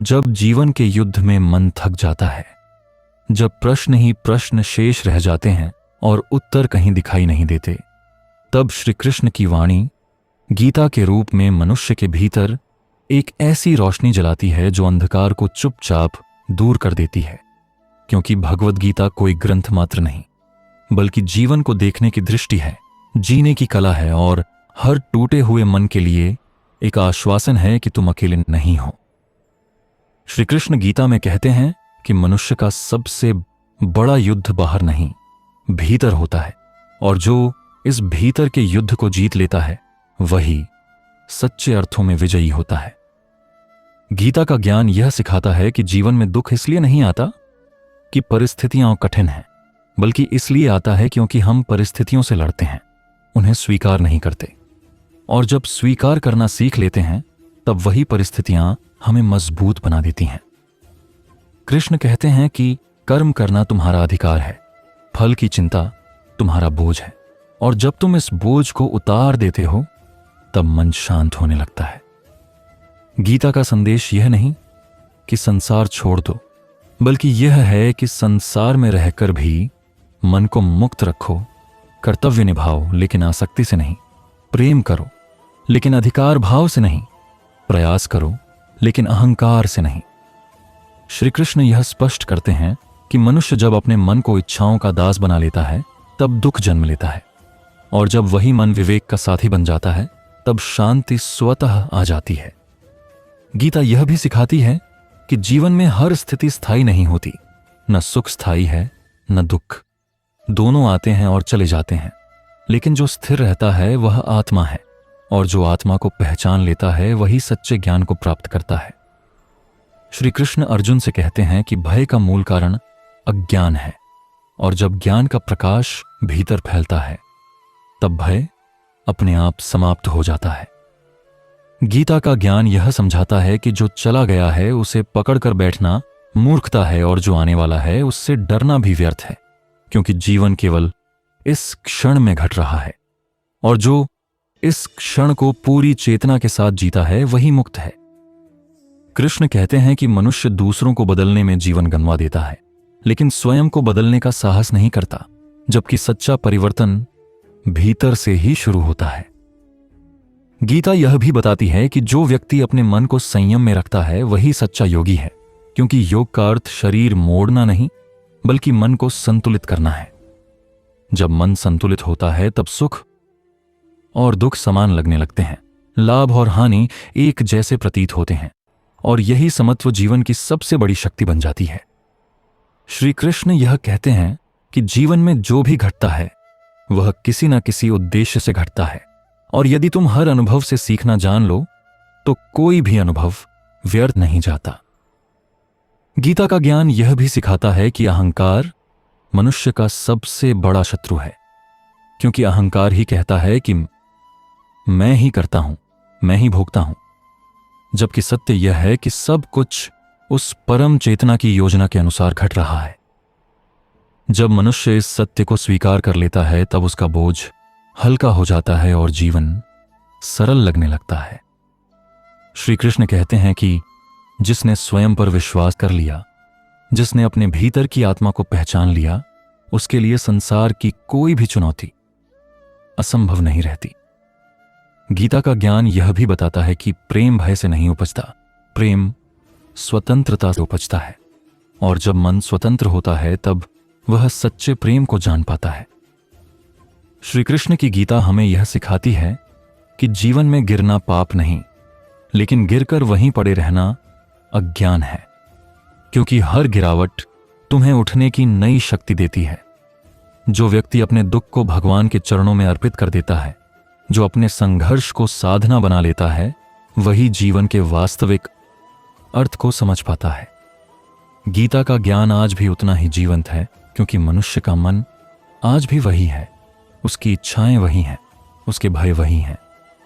जब जीवन के युद्ध में मन थक जाता है, जब प्रश्न ही प्रश्न शेष रह जाते हैं और उत्तर कहीं दिखाई नहीं देते, तब श्री कृष्ण की वाणी गीता के रूप में मनुष्य के भीतर एक ऐसी रोशनी जलाती है जो अंधकार को चुपचाप दूर कर देती है। क्योंकि भगवद गीता कोई ग्रंथ मात्र नहीं, बल्कि जीवन को देखने की दृष्टि है, जीने की कला है और हर टूटे हुए मन के लिए एक आश्वासन है कि तुम अकेले नहीं हो। श्री कृष्ण गीता में कहते हैं कि मनुष्य का सबसे बड़ा युद्ध बाहर नहीं, भीतर होता है, और जो इस भीतर के युद्ध को जीत लेता है वही सच्चे अर्थों में विजयी होता है। गीता का ज्ञान यह सिखाता है कि जीवन में दुख इसलिए नहीं आता कि परिस्थितियां कठिन हैं, बल्कि इसलिए आता है क्योंकि हम परिस्थितियों से लड़ते हैं, उन्हें स्वीकार नहीं करते। और जब स्वीकार करना सीख लेते हैं तब वही परिस्थितियां हमें मजबूत बना देती हैं। कृष्ण कहते हैं कि कर्म करना तुम्हारा अधिकार है, फल की चिंता तुम्हारा बोझ है, और जब तुम इस बोझ को उतार देते हो तब मन शांत होने लगता है। गीता का संदेश यह नहीं कि संसार छोड़ दो, बल्कि यह है कि संसार में रहकर भी मन को मुक्त रखो, कर्तव्य निभाओ लेकिन आसक्ति से नहीं, प्रेम करो लेकिन अधिकार भाव से नहीं, प्रयास करो लेकिन अहंकार से नहीं। श्री कृष्ण यह स्पष्ट करते हैं कि मनुष्य जब अपने मन को इच्छाओं का दास बना लेता है तब दुख जन्म लेता है, और जब वही मन विवेक का साथी बन जाता है तब शांति स्वतः आ जाती है। गीता यह भी सिखाती है कि जीवन में हर स्थिति स्थायी नहीं होती, न सुख स्थायी है न दुख, दोनों आते हैं और चले जाते हैं, लेकिन जो स्थिर रहता है वह आत्मा है, और जो आत्मा को पहचान लेता है वही सच्चे ज्ञान को प्राप्त करता है। श्री कृष्ण अर्जुन से कहते हैं कि भय का मूल कारण अज्ञान है, और जब ज्ञान का प्रकाश भीतर फैलता है तब भय अपने आप समाप्त हो जाता है। गीता का ज्ञान यह समझाता है कि जो चला गया है उसे पकड़कर बैठना मूर्खता है, और जो आने वाला है उससे डरना भी व्यर्थ है, क्योंकि जीवन केवल इस क्षण में घट रहा है, और जो इस क्षण को पूरी चेतना के साथ जीता है वही मुक्त है। कृष्ण कहते हैं कि मनुष्य दूसरों को बदलने में जीवन गंवा देता है, लेकिन स्वयं को बदलने का साहस नहीं करता, जबकि सच्चा परिवर्तन भीतर से ही शुरू होता है। गीता यह भी बताती है कि जो व्यक्ति अपने मन को संयम में रखता है वही सच्चा योगी है, क्योंकि योग का अर्थ शरीर मोड़ना नहीं बल्कि मन को संतुलित करना है। जब मन संतुलित होता है तब सुख और दुख समान लगने लगते हैं, लाभ और हानि एक जैसे प्रतीत होते हैं, और यही समत्व जीवन की सबसे बड़ी शक्ति बन जाती है। श्री कृष्ण यह कहते हैं कि जीवन में जो भी घटता है वह किसी न किसी उद्देश्य से घटता है, और यदि तुम हर अनुभव से सीखना जान लो तो कोई भी अनुभव व्यर्थ नहीं जाता। गीता का ज्ञान यह भी सिखाता है कि अहंकार मनुष्य का सबसे बड़ा शत्रु है, क्योंकि अहंकार ही कहता है कि मैं ही करता हूं, मैं ही भोगता हूं, जबकि सत्य यह है कि सब कुछ उस परम चेतना की योजना के अनुसार घट रहा है। जब मनुष्य इस सत्य को स्वीकार कर लेता है तब उसका बोझ हल्का हो जाता है और जीवन सरल लगने लगता है। श्री कृष्ण कहते हैं कि जिसने स्वयं पर विश्वास कर लिया, जिसने अपने भीतर की आत्मा को पहचान लिया, उसके लिए संसार की कोई भी चुनौती असंभव नहीं रहती। गीता का ज्ञान यह भी बताता है कि प्रेम भय से नहीं उपजता, प्रेम स्वतंत्रता से उपजता है, और जब मन स्वतंत्र होता है तब वह सच्चे प्रेम को जान पाता है। श्री कृष्ण की गीता हमें यह सिखाती है कि जीवन में गिरना पाप नहीं, लेकिन गिरकर वहीं पड़े रहना अज्ञान है, क्योंकि हर गिरावट तुम्हें उठने की नई शक्ति देती है। जो व्यक्ति अपने दुख को भगवान के चरणों में अर्पित कर देता है, जो अपने संघर्ष को साधना बना लेता है, वही जीवन के वास्तविक अर्थ को समझ पाता है। गीता का ज्ञान आज भी उतना ही जीवंत है, क्योंकि मनुष्य का मन आज भी वही है, उसकी इच्छाएं वही हैं, उसके भय वही हैं,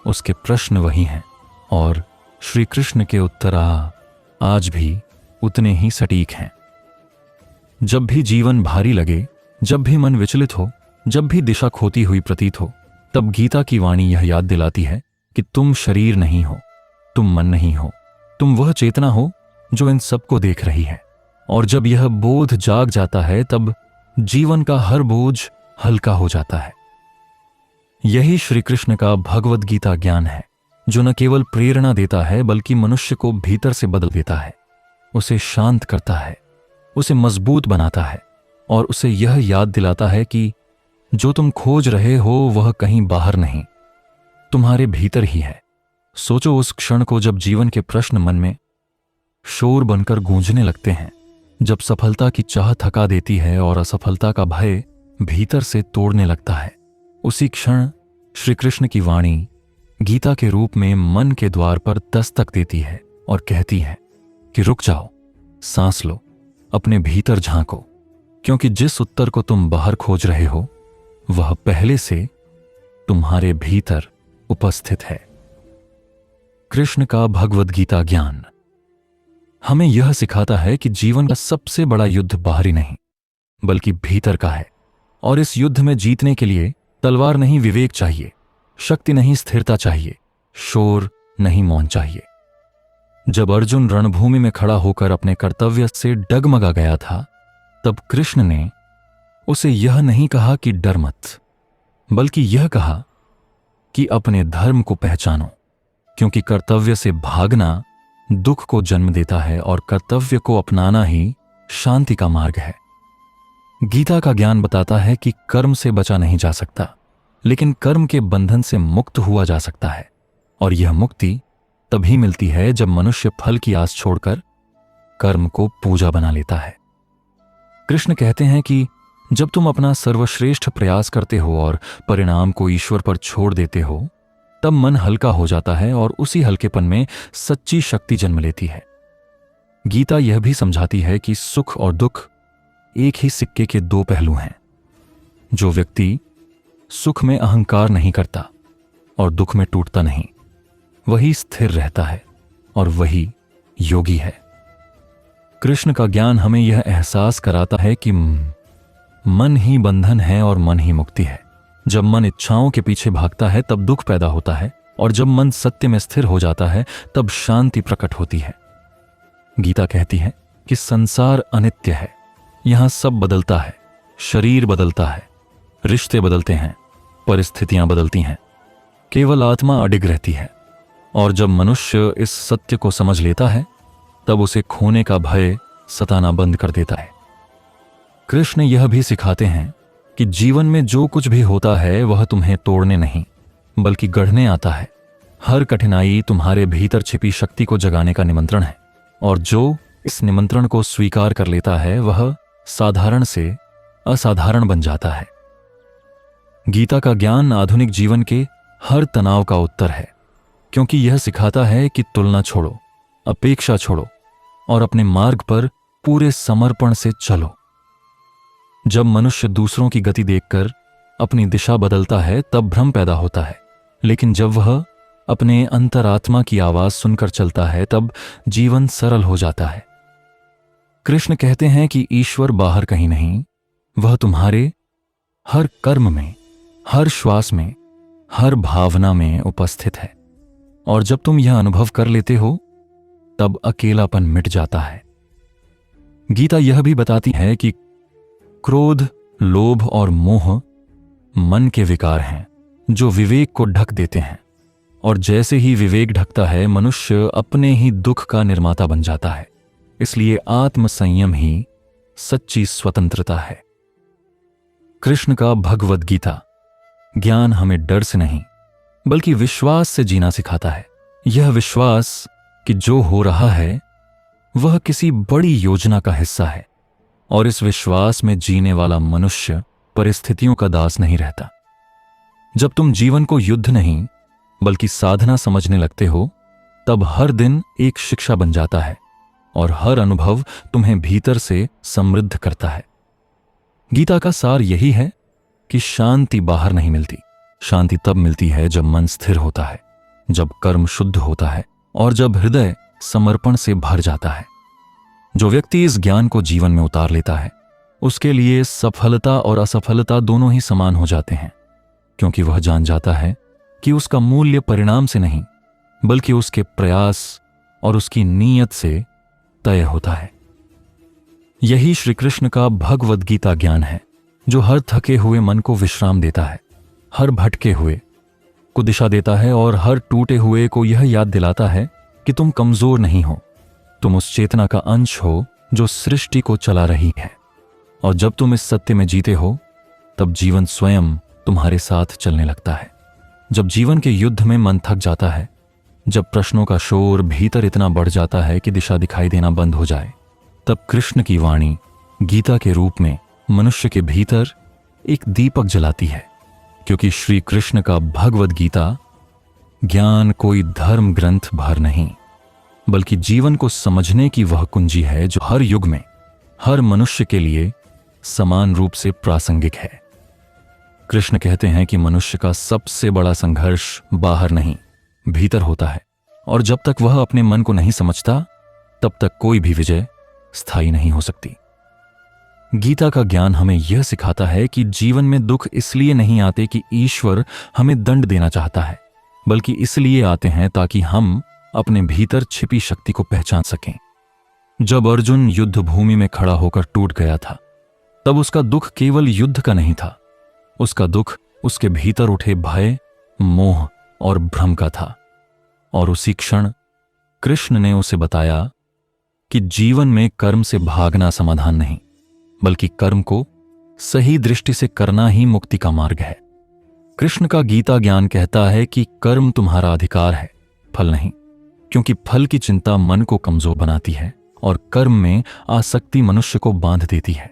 उसके प्रश्न वही हैं, और श्री कृष्ण के उत्तर आज भी उतने ही सटीक हैं। जब भी जीवन भारी लगे, जब भी मन विचलित हो, जब भी दिशा खोती हुई प्रतीत हो, तब गीता की वाणी यह याद दिलाती है कि तुम शरीर नहीं हो, तुम मन नहीं हो, तुम वह चेतना हो जो इन सबको देख रही है। और जब यह बोध जाग जाता है तब जीवन का हर बोझ हल्का हो जाता है। यही श्री कृष्ण का भगवद गीता ज्ञान है, जो न केवल प्रेरणा देता है बल्कि मनुष्य को भीतर से बदल देता है, उसे शांत करता है, उसे मजबूत बनाता है और उसे यह याद दिलाता है कि जो तुम खोज रहे हो वह कहीं बाहर नहीं, तुम्हारे भीतर ही है। सोचो उस क्षण को जब जीवन के प्रश्न मन में शोर बनकर गूंजने लगते हैं, जब सफलता की चाह थका देती है और असफलता का भय भीतर से तोड़ने लगता है। उसी क्षण श्री कृष्ण की वाणी गीता के रूप में मन के द्वार पर दस्तक देती है और कहती है कि रुक जाओ, सांस लो, अपने भीतर झांको, क्योंकि जिस उत्तर को तुम बाहर खोज रहे हो वह पहले से तुम्हारे भीतर उपस्थित है। कृष्ण का भगवद गीता ज्ञान हमें यह सिखाता है कि जीवन का सबसे बड़ा युद्ध बाहरी नहीं बल्कि भीतर का है, और इस युद्ध में जीतने के लिए तलवार नहीं विवेक चाहिए, शक्ति नहीं स्थिरता चाहिए, शोर नहीं मौन चाहिए। जब अर्जुन रणभूमि में खड़ा होकर अपने कर्तव्य से डगमगा गया था, तब कृष्ण ने उसे यह नहीं कहा कि डर मत, बल्कि यह कहा कि अपने धर्म को पहचानो, क्योंकि कर्तव्य से भागना दुख को जन्म देता है और कर्तव्य को अपनाना ही शांति का मार्ग है। गीता का ज्ञान बताता है कि कर्म से बचा नहीं जा सकता, लेकिन कर्म के बंधन से मुक्त हुआ जा सकता है, और यह मुक्ति तभी मिलती है जब मनुष्य फल की आस छोड़कर कर्म को पूजा बना लेता है। कृष्ण कहते हैं कि जब तुम अपना सर्वश्रेष्ठ प्रयास करते हो और परिणाम को ईश्वर पर छोड़ देते हो, तब मन हल्का हो जाता है और उसी हल्केपन में सच्ची शक्ति जन्म लेती है। गीता यह भी समझाती है कि सुख और दुख एक ही सिक्के के दो पहलू हैं। जो व्यक्ति सुख में अहंकार नहीं करता और दुख में टूटता नहीं, वही स्थिर रहता है और वही योगी है। कृष्ण का ज्ञान हमें यह एहसास कराता है कि मन ही बंधन है और मन ही मुक्ति है। जब मन इच्छाओं के पीछे भागता है तब दुख पैदा होता है, और जब मन सत्य में स्थिर हो जाता है तब शांति प्रकट होती है। गीता कहती है कि संसार अनित्य है, यहां सब बदलता है, शरीर बदलता है, रिश्ते बदलते हैं, परिस्थितियां बदलती हैं, केवल आत्मा अडिग रहती है। और जब मनुष्य इस सत्य को समझ लेता है तब उसे खोने का भय सताना बंद कर देता है। कृष्ण यह भी सिखाते हैं कि जीवन में जो कुछ भी होता है वह तुम्हें तोड़ने नहीं बल्कि गढ़ने आता है। हर कठिनाई तुम्हारे भीतर छिपी शक्ति को जगाने का निमंत्रण है, और जो इस निमंत्रण को स्वीकार कर लेता है वह साधारण से असाधारण बन जाता है। गीता का ज्ञान आधुनिक जीवन के हर तनाव का उत्तर है, क्योंकि यह सिखाता है कि तुलना छोड़ो, अपेक्षा छोड़ो और अपने मार्ग पर पूरे समर्पण से चलो। जब मनुष्य दूसरों की गति देखकर अपनी दिशा बदलता है तब भ्रम पैदा होता है, लेकिन जब वह अपने अंतरात्मा की आवाज सुनकर चलता है तब जीवन सरल हो जाता है। कृष्ण कहते हैं कि ईश्वर बाहर कहीं नहीं, वह तुम्हारे हर कर्म में, हर श्वास में, हर भावना में उपस्थित है, और जब तुम यह अनुभव कर लेते हो तब अकेलापन मिट जाता है। गीता यह भी बताती है कि क्रोध, लोभ और मोह मन के विकार हैं जो विवेक को ढक देते हैं, और जैसे ही विवेक ढकता है मनुष्य अपने ही दुख का निर्माता बन जाता है। इसलिए आत्म संयम ही सच्ची स्वतंत्रता है। कृष्ण का भगवद गीता ज्ञान हमें डर से नहीं बल्कि विश्वास से जीना सिखाता है। यह विश्वास कि जो हो रहा है वह किसी बड़ी योजना का हिस्सा है, और इस विश्वास में जीने वाला मनुष्य परिस्थितियों का दास नहीं रहता। जब तुम जीवन को युद्ध नहीं बल्कि साधना समझने लगते हो तब हर दिन एक शिक्षा बन जाता है और हर अनुभव तुम्हें भीतर से समृद्ध करता है। गीता का सार यही है कि शांति बाहर नहीं मिलती, शांति तब मिलती है जब मन स्थिर होता है, जब कर्म शुद्ध होता है और जब हृदय समर्पण से भर जाता है। जो व्यक्ति इस ज्ञान को जीवन में उतार लेता है उसके लिए सफलता और असफलता दोनों ही समान हो जाते हैं, क्योंकि वह जान जाता है कि उसका मूल्य परिणाम से नहीं बल्कि उसके प्रयास और उसकी नीयत से तय होता है। यही श्री कृष्ण का भगवद गीता ज्ञान है, जो हर थके हुए मन को विश्राम देता है, हर भटके हुए को दिशा देता है और हर टूटे हुए को यह याद दिलाता है कि तुम कमजोर नहीं हो, तुम उस चेतना का अंश हो जो सृष्टि को चला रही है। और जब तुम इस सत्य में जीते हो, तब जीवन स्वयं तुम्हारे साथ चलने लगता है। जब जीवन के युद्ध में मन थक जाता है, जब प्रश्नों का शोर भीतर इतना बढ़ जाता है कि दिशा दिखाई देना बंद हो जाए, तब कृष्ण की वाणी गीता के रूप में मनुष्य के भीतर एक दीपक जलाती है। क्योंकि श्री कृष्ण का भगवद गीता ज्ञान कोई धर्म ग्रंथ भर नहीं, बल्कि जीवन को समझने की वह कुंजी है जो हर युग में हर मनुष्य के लिए समान रूप से प्रासंगिक है। कृष्ण कहते हैं कि मनुष्य का सबसे बड़ा संघर्ष बाहर नहीं, भीतर होता है, और जब तक वह अपने मन को नहीं समझता, तब तक कोई भी विजय स्थायी नहीं हो सकती। गीता का ज्ञान हमें यह सिखाता है कि जीवन में दुख इसलिए नहीं आते कि ईश्वर हमें दंड देना चाहता है, बल्कि इसलिए आते हैं ताकि हम अपने भीतर छिपी शक्ति को पहचान सकें। जब अर्जुन युद्ध भूमि में खड़ा होकर टूट गया था, तब उसका दुख केवल युद्ध का नहीं था, उसका दुख उसके भीतर उठे भय, मोह और भ्रम का था। और उसी क्षण कृष्ण ने उसे बताया कि जीवन में कर्म से भागना समाधान नहीं, बल्कि कर्म को सही दृष्टि से करना ही मुक्ति का मार्ग है। कृष्ण का गीता ज्ञान कहता है कि कर्म तुम्हारा अधिकार है, फल नहीं, क्योंकि फल की चिंता मन को कमजोर बनाती है और कर्म में आसक्ति मनुष्य को बांध देती है।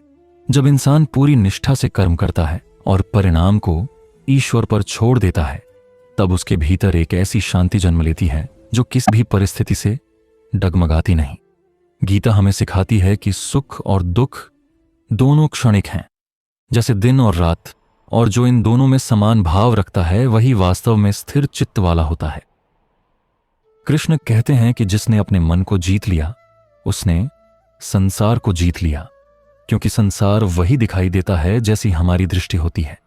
जब इंसान पूरी निष्ठा से कर्म करता है और परिणाम को ईश्वर पर छोड़ देता है, तब उसके भीतर एक ऐसी शांति जन्म लेती है जो किसी भी परिस्थिति से डगमगाती नहीं। गीता हमें सिखाती है कि सुख और दुख दोनों क्षणिक हैं, जैसे दिन और रात, और जो इन दोनों में समान भाव रखता है वही वास्तव में स्थिर चित्त वाला होता है। कृष्ण कहते हैं कि जिसने अपने मन को जीत लिया, उसने संसार को जीत लिया, क्योंकि संसार वही दिखाई देता है जैसी हमारी दृष्टि होती है।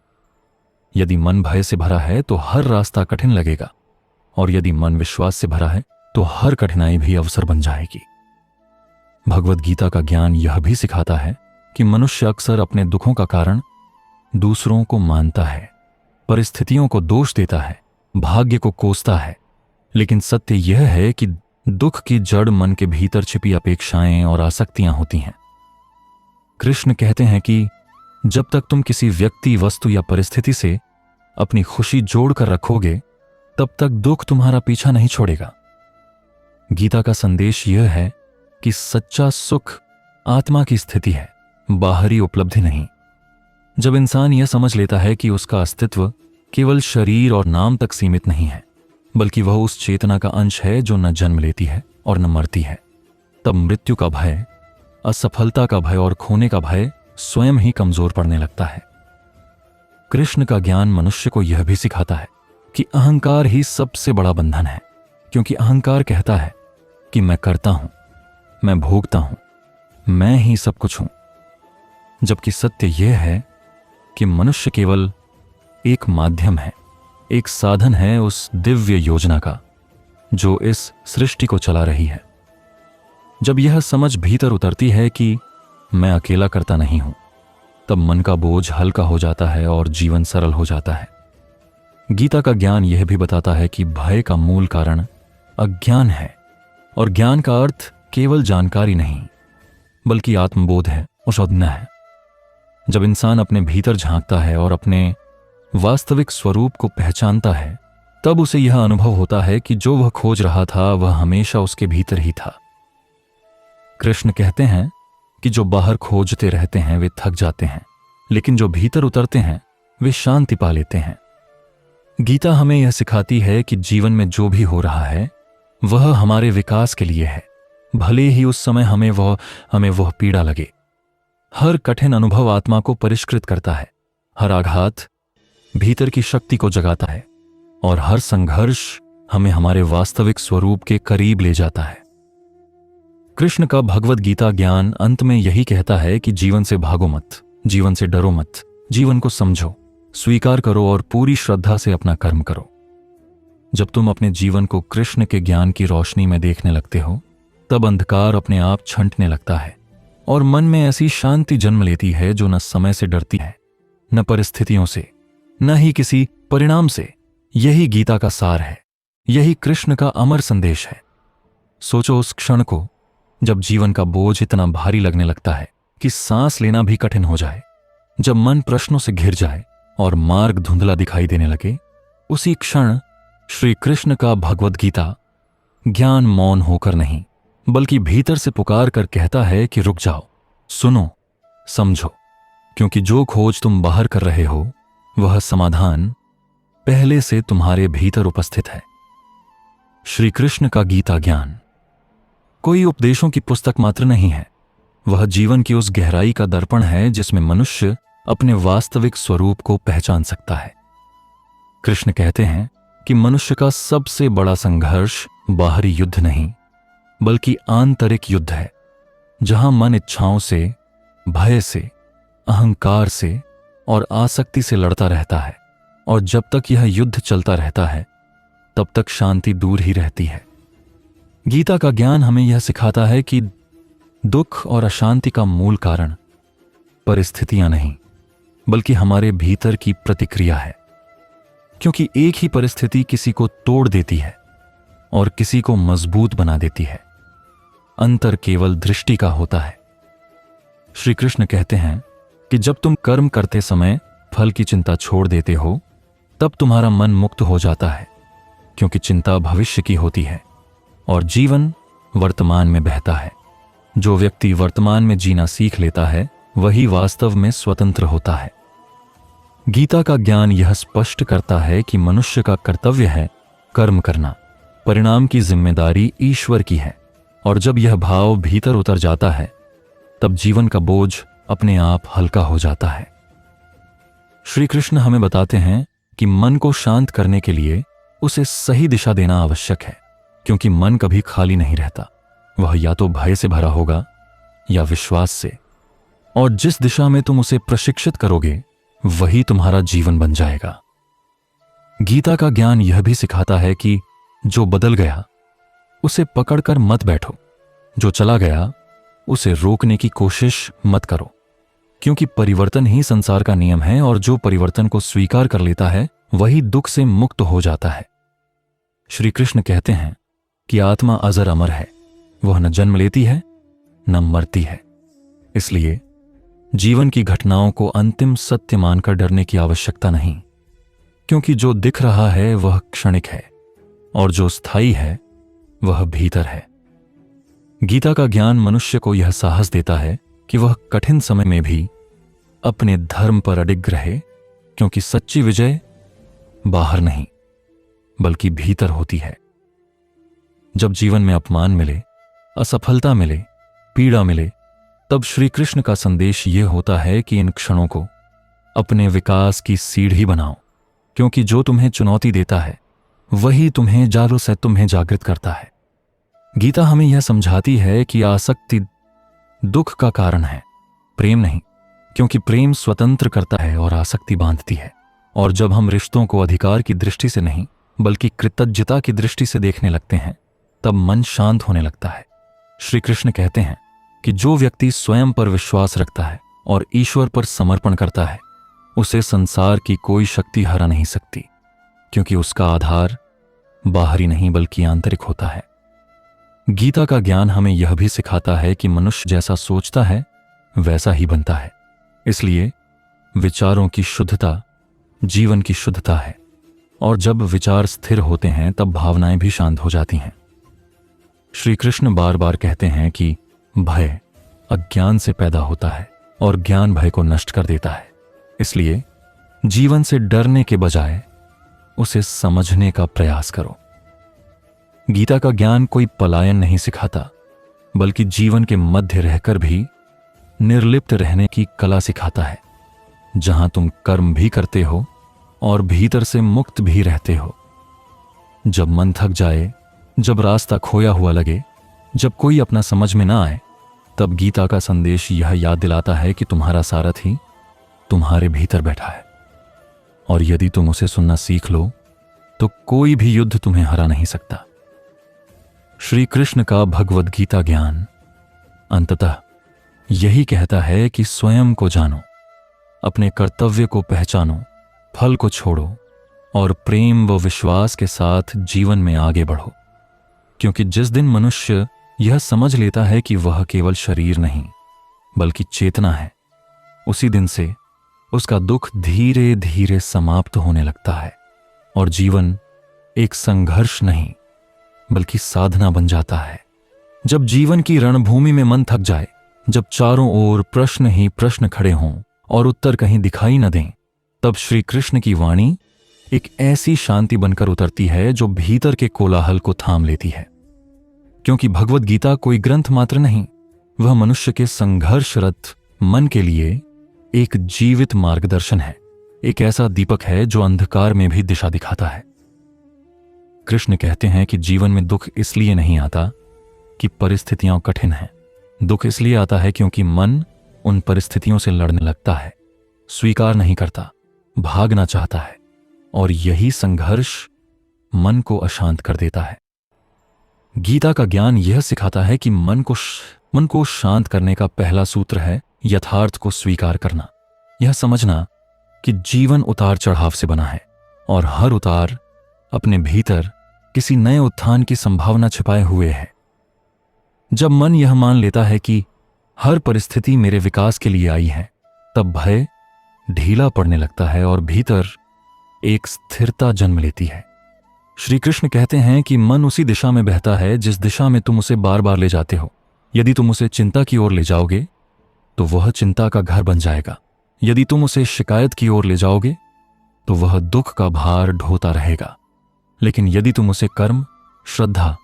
यदि मन भय से भरा है तो हर रास्ता कठिन लगेगा, और यदि मन विश्वास से भरा है तो हर कठिनाई भी अवसर बन जाएगी। भगवद गीता का ज्ञान यह भी सिखाता है कि मनुष्य अक्सर अपने दुखों का कारण दूसरों को मानता है, परिस्थितियों को दोष देता है, भाग्य को कोसता है, लेकिन सत्य यह है कि दुख की जड़ मन के भीतर छिपी अपेक्षाएं और आसक्तियां होती हैं। कृष्ण कहते हैं कि जब तक तुम किसी व्यक्ति, वस्तु या परिस्थिति से अपनी खुशी जोड़कर रखोगे, तब तक दुख तुम्हारा पीछा नहीं छोड़ेगा। गीता का संदेश यह है कि सच्चा सुख आत्मा की स्थिति है, बाहरी उपलब्धि नहीं। जब इंसान यह समझ लेता है कि उसका अस्तित्व केवल शरीर और नाम तक सीमित नहीं है, बल्कि वह उस चेतना का अंश है जो न जन्म लेती है और न मरती है, तब मृत्यु का भय, असफलता का भय और खोने का भय स्वयं ही कमजोर पड़ने लगता है। कृष्ण का ज्ञान मनुष्य को यह भी सिखाता है कि अहंकार ही सबसे बड़ा बंधन है, क्योंकि अहंकार कहता है कि मैं करता हूं, मैं भोगता हूं, मैं ही सब कुछ हूं, जबकि सत्य यह है कि मनुष्य केवल एक माध्यम है, एक साधन है उस दिव्य योजना का जो इस सृष्टि को चला रही है। जब यह समझ भीतर उतरती है कि मैं अकेला करता नहीं हूं, तब मन का बोझ हल्का हो जाता है और जीवन सरल हो जाता है। गीता का ज्ञान यह भी बताता है कि भय का मूल कारण अज्ञान है, और ज्ञान का अर्थ केवल जानकारी नहीं, बल्कि आत्मबोध है और सौज्ञ है। जब इंसान अपने भीतर झांकता है और अपने वास्तविक स्वरूप को पहचानता है, तब उसे यह अनुभव होता है कि जो वह खोज रहा था वह हमेशा उसके भीतर ही था। कृष्ण कहते हैं कि जो बाहर खोजते रहते हैं वे थक जाते हैं, लेकिन जो भीतर उतरते हैं वे शांति पा लेते हैं। गीता हमें यह सिखाती है कि जीवन में जो भी हो रहा है वह हमारे विकास के लिए है, भले ही उस समय हमें वह पीड़ा लगे। हर कठिन अनुभव आत्मा को परिष्कृत करता है, हर आघात भीतर की शक्ति को जगाता है, और हर संघर्ष हमें हमारे वास्तविक स्वरूप के करीब ले जाता है। कृष्ण का भगवद गीता ज्ञान अंत में यही कहता है कि जीवन से भागो मत, जीवन से डरो मत, जीवन को समझो, स्वीकार करो और पूरी श्रद्धा से अपना कर्म करो। जब तुम अपने जीवन को कृष्ण के ज्ञान की रोशनी में देखने लगते हो, तब अंधकार अपने आप छंटने लगता है और मन में ऐसी शांति जन्म लेती है जो न समय से डरती है, न परिस्थितियों से, न ही किसी परिणाम से। यही गीता का सार है, यही कृष्ण का अमर संदेश है। सोचो उस क्षण को जब जीवन का बोझ इतना भारी लगने लगता है कि सांस लेना भी कठिन हो जाए, जब मन प्रश्नों से घिर जाए और मार्ग धुंधला दिखाई देने लगे। उसी क्षण श्री कृष्ण का भगवद गीता ज्ञान मौन होकर नहीं बल्कि भीतर से पुकार कर कहता है कि रुक जाओ, सुनो, समझो, क्योंकि जो खोज तुम बाहर कर रहे हो वह समाधान पहले से तुम्हारे भीतर उपस्थित है। श्री कृष्ण का गीता ज्ञान कोई उपदेशों की पुस्तक मात्र नहीं है, वह जीवन की उस गहराई का दर्पण है जिसमें मनुष्य अपने वास्तविक स्वरूप को पहचान सकता है। कृष्ण कहते हैं कि मनुष्य का सबसे बड़ा संघर्ष बाहरी युद्ध नहीं बल्कि आंतरिक युद्ध है, जहां मन इच्छाओं से, भय से, अहंकार से और आसक्ति से लड़ता रहता है। और जब तक यह युद्ध चलता रहता है तब तक शांति दूर ही रहती है। गीता का ज्ञान हमें यह सिखाता है कि दुख और अशांति का मूल कारण परिस्थितियां नहीं बल्कि हमारे भीतर की प्रतिक्रिया है, क्योंकि एक ही परिस्थिति किसी को तोड़ देती है और किसी को मजबूत बना देती है। अंतर केवल दृष्टि का होता है। श्री कृष्ण कहते हैं कि जब तुम कर्म करते समय फल की चिंता छोड़ देते हो तब तुम्हारा मन मुक्त हो जाता है, क्योंकि चिंता भविष्य की होती है और जीवन वर्तमान में बहता है। जो व्यक्ति वर्तमान में जीना सीख लेता है वही वास्तव में स्वतंत्र होता है। गीता का ज्ञान यह स्पष्ट करता है कि मनुष्य का कर्तव्य है कर्म करना, परिणाम की जिम्मेदारी ईश्वर की है। और जब यह भाव भीतर उतर जाता है तब जीवन का बोझ अपने आप हल्का हो जाता है। श्री कृष्ण हमें बताते हैं कि मन को शांत करने के लिए उसे सही दिशा देना आवश्यक है, क्योंकि मन कभी खाली नहीं रहता। वह या तो भय से भरा होगा या विश्वास से, और जिस दिशा में तुम उसे प्रशिक्षित करोगे वही तुम्हारा जीवन बन जाएगा। गीता का ज्ञान यह भी सिखाता है कि जो बदल गया उसे पकड़कर मत बैठो, जो चला गया उसे रोकने की कोशिश मत करो, क्योंकि परिवर्तन ही संसार का नियम है और जो परिवर्तन को स्वीकार कर लेता है वही दुख से मुक्त हो जाता है। श्री कृष्ण कहते हैं कि आत्मा अजर अमर है, वह न जन्म लेती है न मरती है। इसलिए जीवन की घटनाओं को अंतिम सत्य मानकर डरने की आवश्यकता नहीं, क्योंकि जो दिख रहा है वह क्षणिक है और जो स्थायी है वह भीतर है। गीता का ज्ञान मनुष्य को यह साहस देता है कि वह कठिन समय में भी अपने धर्म पर अडिग रहे, क्योंकि सच्ची विजय बाहर नहीं बल्कि भीतर होती है। जब जीवन में अपमान मिले, असफलता मिले, पीड़ा मिले, तब श्री कृष्ण का संदेश यह होता है कि इन क्षणों को अपने विकास की सीढ़ी बनाओ, क्योंकि जो तुम्हें चुनौती देता है वही तुम्हें जागृत करता है। गीता हमें यह समझाती है कि आसक्ति दुख का कारण है, प्रेम नहीं, क्योंकि प्रेम स्वतंत्र करता है और आसक्ति बांधती है। और जब हम रिश्तों को अधिकार की दृष्टि से नहीं बल्कि कृतज्ञता की दृष्टि से देखने लगते हैं तब मन शांत होने लगता है। श्री कृष्ण कहते हैं कि जो व्यक्ति स्वयं पर विश्वास रखता है और ईश्वर पर समर्पण करता है उसे संसार की कोई शक्ति हरा नहीं सकती, क्योंकि उसका आधार बाहरी नहीं बल्कि आंतरिक होता है। गीता का ज्ञान हमें यह भी सिखाता है कि मनुष्य जैसा सोचता है वैसा ही बनता है। इसलिए विचारों की शुद्धता जीवन की शुद्धता है, और जब विचार स्थिर होते हैं तब भावनाएं भी शांत हो जाती हैं। श्री कृष्ण बार बार कहते हैं कि भय अज्ञान से पैदा होता है और ज्ञान भय को नष्ट कर देता है। इसलिए जीवन से डरने के बजाय उसे समझने का प्रयास करो। गीता का ज्ञान कोई पलायन नहीं सिखाता बल्कि जीवन के मध्य रहकर भी निर्लिप्त रहने की कला सिखाता है, जहां तुम कर्म भी करते हो और भीतर से मुक्त भी रहते हो। जब मन थक जाए, जब रास्ता खोया हुआ लगे, जब कोई अपना समझ में ना आए, तब गीता का संदेश यह याद दिलाता है कि तुम्हारा सारथी तुम्हारे भीतर बैठा है, और यदि तुम उसे सुनना सीख लो तो कोई भी युद्ध तुम्हें हरा नहीं सकता। श्री कृष्ण का भगवद गीता ज्ञान अंततः यही कहता है कि स्वयं को जानो, अपने कर्तव्य को पहचानो, फल को छोड़ो और प्रेम व विश्वास के साथ जीवन में आगे बढ़ो। क्योंकि जिस दिन मनुष्य यह समझ लेता है कि वह केवल शरीर नहीं बल्कि चेतना है, उसी दिन से उसका दुख धीरे धीरे समाप्त होने लगता है और जीवन एक संघर्ष नहीं बल्कि साधना बन जाता है। जब जीवन की रणभूमि में मन थक जाए, जब चारों ओर प्रश्न ही प्रश्न खड़े हों और उत्तर कहीं दिखाई न दें, तब श्री कृष्ण की वाणी एक ऐसी शांति बनकर उतरती है जो भीतर के कोलाहल को थाम लेती है। क्योंकि भगवद गीता कोई ग्रंथ मात्र नहीं, वह मनुष्य के संघर्षरत मन के लिए एक जीवित मार्गदर्शन है, एक ऐसा दीपक है जो अंधकार में भी दिशा दिखाता है। कृष्ण कहते हैं कि जीवन में दुख इसलिए नहीं आता कि परिस्थितियां कठिन हैं। दुख इसलिए आता है क्योंकि मन उन परिस्थितियों से लड़ने लगता है, स्वीकार नहीं करता, भागना चाहता है, और यही संघर्ष मन को अशांत कर देता है। गीता का ज्ञान यह सिखाता है कि मन को शांत करने का पहला सूत्र है यथार्थ को स्वीकार करना। यह समझना कि जीवन उतार चढ़ाव से बना है और हर उतार अपने भीतर किसी नए उत्थान की संभावना छिपाए हुए है। जब मन यह मान लेता है कि हर परिस्थिति मेरे विकास के लिए आई है, तब भय ढीला पड़ने लगता है और भीतर एक स्थिरता जन्म लेती है। श्री कृष्ण कहते हैं कि मन उसी दिशा में बहता है जिस दिशा में तुम उसे बार बार ले जाते हो। यदि तुम उसे चिंता की ओर ले जाओगे तो वह चिंता का घर बन जाएगा। यदि तुम उसे शिकायत की ओर ले जाओगे तो वह दुख का भार ढोता रहेगा। लेकिन यदि तुम उसे कर्म, श्रद्धा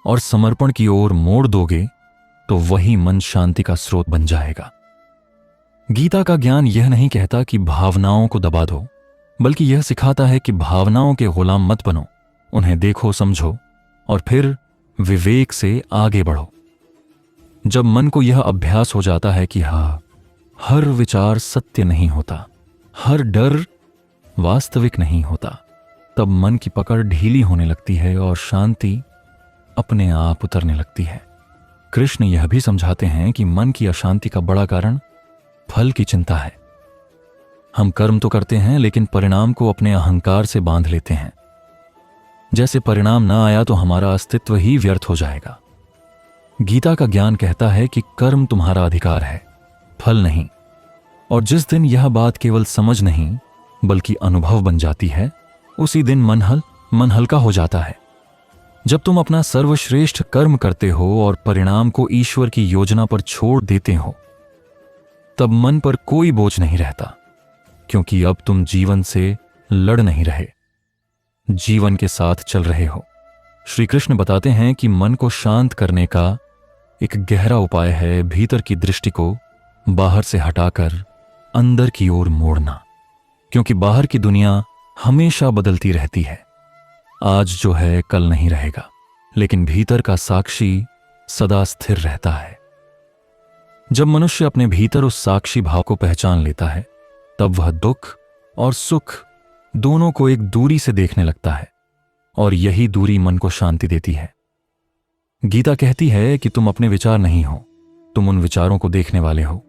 और समर्पण की ओर मोड़ दोगे तो वही मन शांति का स्रोत बन जाएगा। गीता का ज्ञान यह नहीं कहता कि भावनाओं को दबा दो, बल्कि यह सिखाता है कि भावनाओं के गुलाम मत बनो, उन्हें देखो, समझो और फिर विवेक से आगे बढ़ो। जब मन को यह अभ्यास हो जाता है कि हर विचार सत्य नहीं होता, हर डर वास्तविक नहीं होता, तब मन की पकड़ ढीली होने लगती है और शांति अपने आप उतरने लगती है। कृष्ण यह भी समझाते हैं कि मन की अशांति का बड़ा कारण फल की चिंता है। हम कर्म तो करते हैं लेकिन परिणाम को अपने अहंकार से बांध लेते हैं। जैसे परिणाम ना आया तो हमारा अस्तित्व ही व्यर्थ हो जाएगा। गीता का ज्ञान कहता है कि कर्म तुम्हारा अधिकार है, फल नहीं। और जिस दिन यह बात केवल समझ नहीं बल्कि अनुभव बन जाती है, उसी दिन मन हल्का हो जाता है। जब तुम अपना सर्वश्रेष्ठ कर्म करते हो और परिणाम को ईश्वर की योजना पर छोड़ देते हो, तब मन पर कोई बोझ नहीं रहता, क्योंकि अब तुम जीवन से लड़ नहीं रहे, जीवन के साथ चल रहे हो। श्री कृष्ण बताते हैं कि मन को शांत करने का एक गहरा उपाय है भीतर की दृष्टि को बाहर से हटाकर अंदर की ओर मोड़ना। क्योंकि बाहर की दुनिया हमेशा बदलती रहती है, आज जो है कल नहीं रहेगा, लेकिन भीतर का साक्षी सदा स्थिर रहता है। जब मनुष्य अपने भीतर उस साक्षी भाव को पहचान लेता है, तब वह दुख और सुख दोनों को एक दूरी से देखने लगता है, और यही दूरी मन को शांति देती है। गीता कहती है कि तुम अपने विचार नहीं हो, तुम उन विचारों को देखने वाले हो।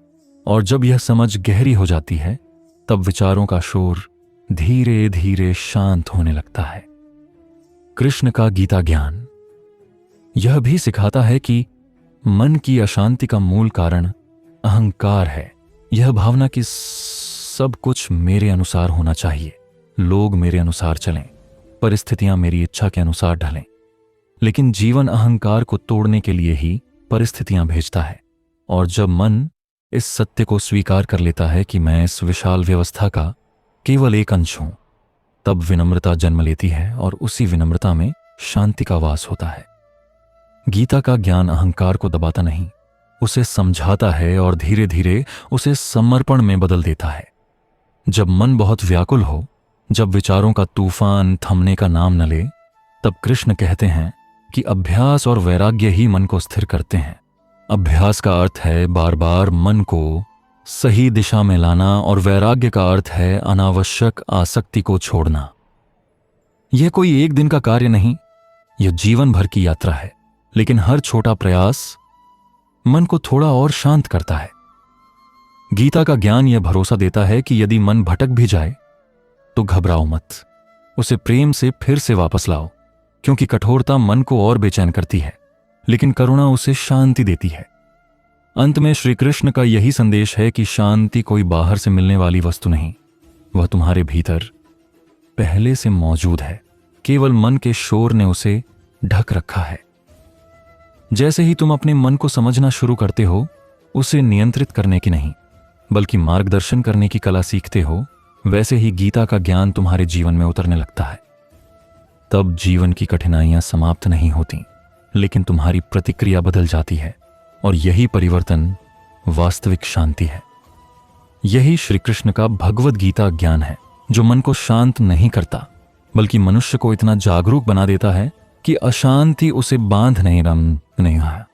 और जब यह समझ गहरी हो जाती है, तब विचारों का शोर धीरे धीरे शांत होने लगता है। कृष्ण का गीता ज्ञान यह भी सिखाता है कि मन की अशांति का मूल कारण अहंकार है। यह भावना कि सब कुछ मेरे अनुसार होना चाहिए, लोग मेरे अनुसार चलें, परिस्थितियां मेरी इच्छा के अनुसार ढलें। लेकिन जीवन अहंकार को तोड़ने के लिए ही परिस्थितियां भेजता है। और जब मन इस सत्य को स्वीकार कर लेता है कि मैं इस विशाल व्यवस्था का केवल एक अंश हूं, तब विनम्रता जन्म लेती है और उसी विनम्रता में शांति का वास होता है। गीता का ज्ञान अहंकार को दबाता नहीं, उसे समझाता है और धीरे धीरे उसे समर्पण में बदल देता है। जब मन बहुत व्याकुल हो, जब विचारों का तूफान थमने का नाम न ले, तब कृष्ण कहते हैं कि अभ्यास और वैराग्य ही मन को स्थिर करते हैं। अभ्यास का अर्थ है बार बार मन को सही दिशा में लाना, और वैराग्य का अर्थ है अनावश्यक आसक्ति को छोड़ना। यह कोई एक दिन का कार्य नहीं, यह जीवन भर की यात्रा है। लेकिन हर छोटा प्रयास मन को थोड़ा और शांत करता है। गीता का ज्ञान यह भरोसा देता है कि यदि मन भटक भी जाए तो घबराओ मत, उसे प्रेम से फिर से वापस लाओ, क्योंकि कठोरता मन को और बेचैन करती है, लेकिन करुणा उसे शांति देती है। अंत में श्री कृष्ण का यही संदेश है कि शांति कोई बाहर से मिलने वाली वस्तु नहीं, वह तुम्हारे भीतर पहले से मौजूद है, केवल मन के शोर ने उसे ढक रखा है। जैसे ही तुम अपने मन को समझना शुरू करते हो, उसे नियंत्रित करने की नहीं बल्कि मार्गदर्शन करने की कला सीखते हो, वैसे ही गीता का ज्ञान तुम्हारे जीवन में उतरने लगता है। तब जीवन की कठिनाइयां समाप्त नहीं होती, लेकिन तुम्हारी प्रतिक्रिया बदल जाती है, और यही परिवर्तन वास्तविक शांति है। यही श्री कृष्ण का भगवद गीता ज्ञान है, जो मन को शांत नहीं करता बल्कि मनुष्य को इतना जागरूक बना देता है कि अशांति उसे बांध नहीं रहा।